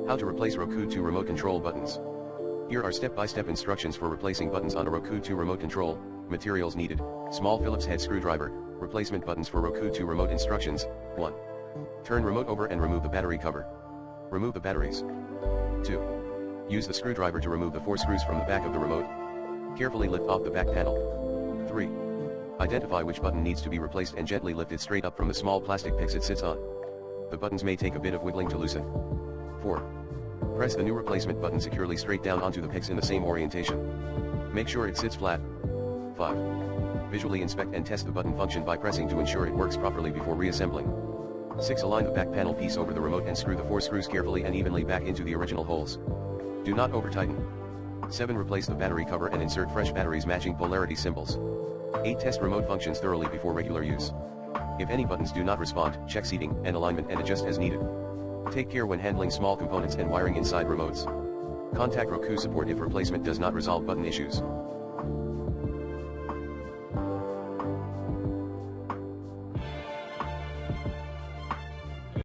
How to replace Roku 2 remote control buttons. Here are step-by-step instructions for replacing buttons on a Roku 2 remote control. Materials needed: small Phillips head screwdriver, replacement buttons for Roku 2 remote. Instructions: 1. Turn remote over and remove the battery cover. Remove the batteries. 2. Use the screwdriver to remove the 4 screws from the back of the remote. Carefully lift off the back panel. 3. Identify which button needs to be replaced and gently lift it straight up from the small plastic picks it sits on. The buttons may take a bit of wiggling to loosen. 4. Press the new replacement button securely straight down onto the picks in the same orientation. Make sure it sits flat. 5. Visually inspect and test the button function by pressing to ensure it works properly before reassembling. 6. Align the back panel piece over the remote and screw the 4 screws carefully and evenly back into the original holes. Do not over-tighten. 7. Replace the battery cover and insert fresh batteries matching polarity symbols. 8. Test remote functions thoroughly before regular use. If any buttons do not respond, check seating and alignment and adjust as needed. Take care when handling small components and wiring inside remotes. Contact Roku support if replacement does not resolve button issues.